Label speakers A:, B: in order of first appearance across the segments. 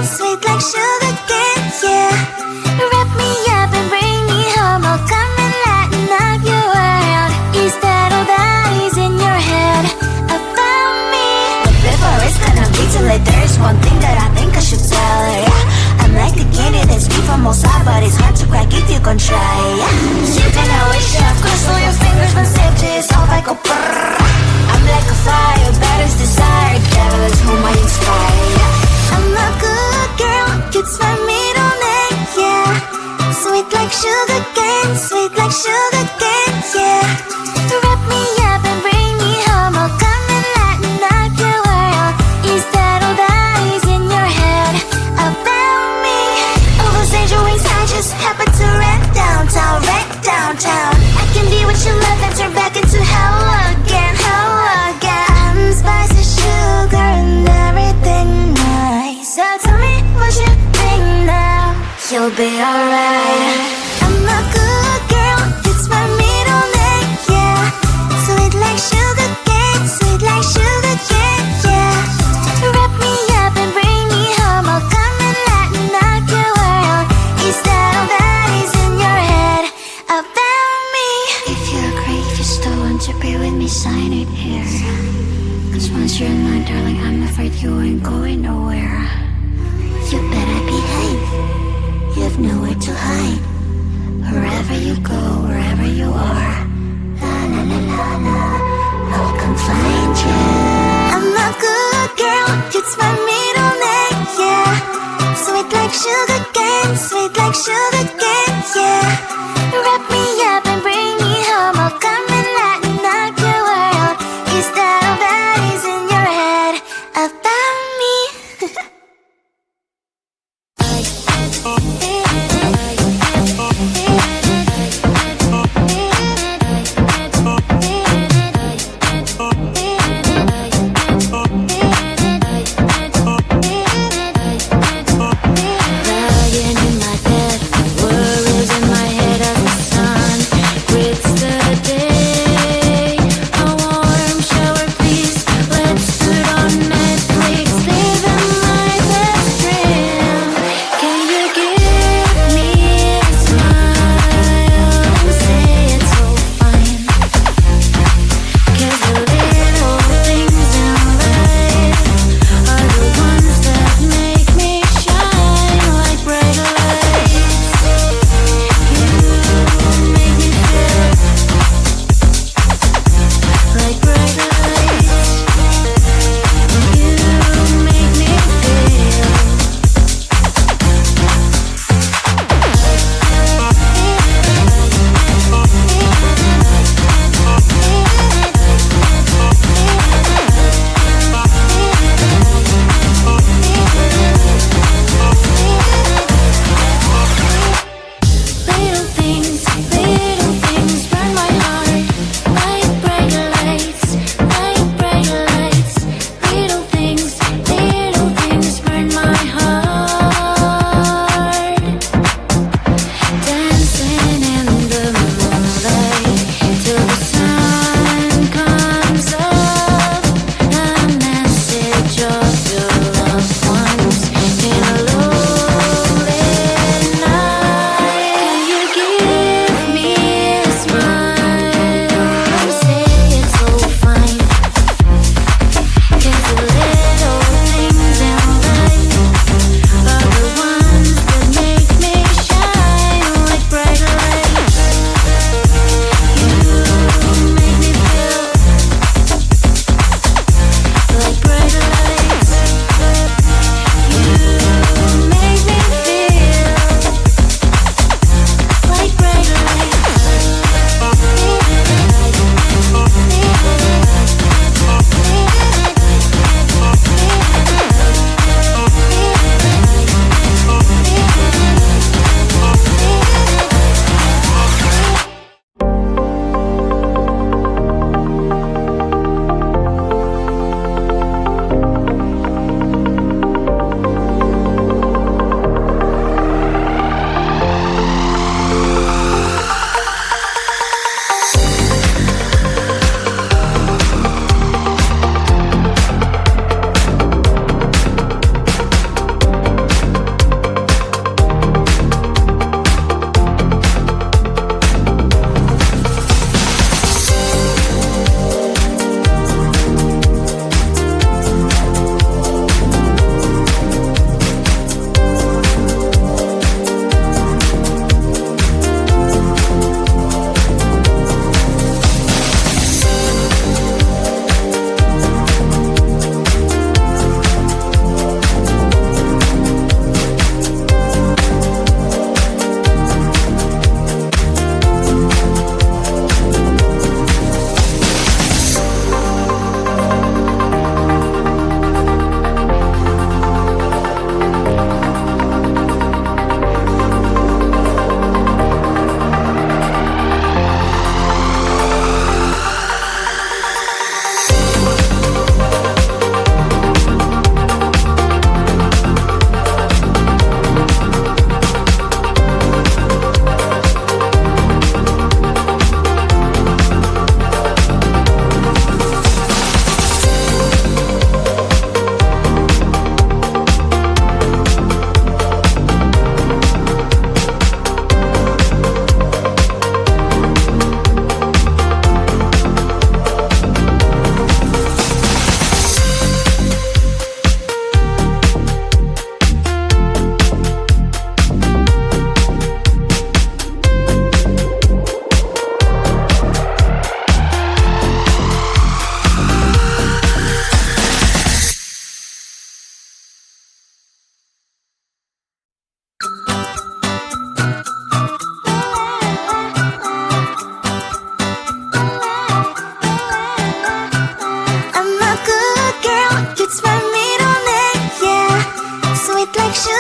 A: cane, sweet like sugar cane, yeah. Wrap me up and bring me home, I'll come and lighten up your world. Is that all that is in your head about me? But before it's gonna be too late, there's one thing that I think I should tell her, yeah. I'm like the candy that's sweet from outside, but it's hard to crack if you can try, yeah. You can always shove, cross all your fingers when safety is off, I go brrrr. I'm like a fire, battles desire, devil is whom I inspire, yeah. I'm a good girl, it's my middle name, yeah. Sweet like sugar cane, sweet like sugar cane, yeah. Wrap me up and bring me home, I'll come and lighten up your world. Is that all that is in your head about me? All those angel wings I just happen to rent downtown, I can be what you love and turn back into hell again, spicy sugar and everything nice. So tell me what you think now, you'll be alright. I'm a good girl, it's my middle name, yeah. Sweet like sugar cane, sweet like sugar cane, yeah. Wrap me up and bring me home, I'll come and lighten up your world. Is that all that is in your head about me? If you agree, if you still want to be with me, sign it here. Cause once you're in line, darling, I'm afraid you ain't going nowhere. You better behave, you have nowhere to hide. Wherever you go, wherever you are, la la la la la, I'll come find you. I'm a good girl, it's my middle name, yeah. Sweet like sugar cane, sweet like sugar cane, yeah. Wrap me up and bring me home, I'll come and lighten up your world. Is that all that is in your head about me? Lying in my bed, worries in my head as the sun greets the day. A warm shower, please. Let's put on Netflix, living my best dream. Can you give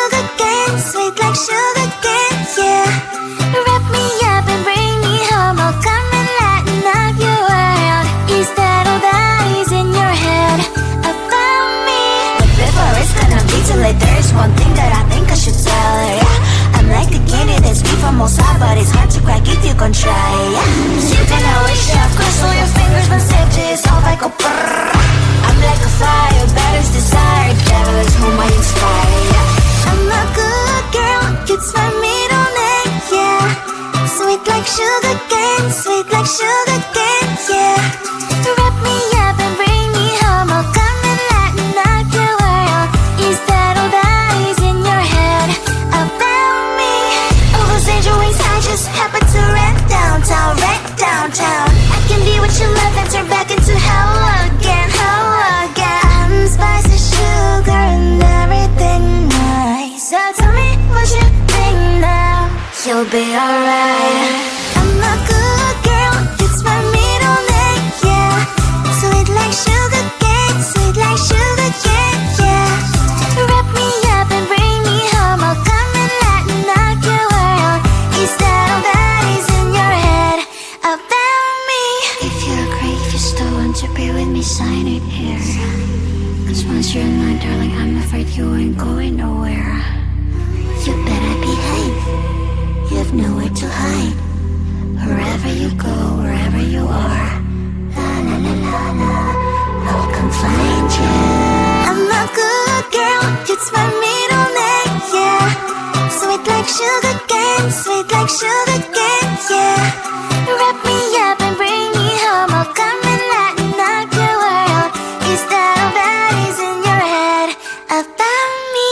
A: sugar cane, sweet like sugar cane, yeah. Wrap me up and bring me home, I'll come and lighten up your world. Is that all that is in your head about me? But before it's gonna be too late, there is one thing that I think I should tell her, yeah. I'm like the candy that's sweet from outside, but it's hard to crack if you can try, yeah. You can always shove crystal your fingers when safety is off, I go brrrr. I'm like a fire, batters desire, devil is whom I inspire, yeah. I'm a good girl, it's my middle name, yeah. Sweet like sugar cane, sweet like sugar cane, yeah. Wrap me up and bring me home, I'll come and lighten up your world. Is that all that is in your head about me? All those angel wings I just happen to rent downtown, rent downtown. I can be what you love and turn back into hell again, hell again. I'm spicy sugar and everything nice. So tell me what you think now, you'll be alright. I'm a good girl, it's my middle name, yeah. Sweet like sugar cane, sweet like sugar cane, yeah. Wrap me up and bring me home, I'll come and lighten up your world. Is that all that is in your head about me? If you agree, if you still want to be with me, sign it here. Cause once you're mine, darling, I'm afraid you ain't going nowhere. You better behave, you have nowhere to hide. Wherever you go, wherever you are, la la la la la, I'll come find you. I'm a good girl, it's my middle name, yeah. Sweet like sugar cane, sweet like sugar cane, yeah. Wrap me up and bring me home, I'll come and lighten up your world. Is that all that is in your head about me?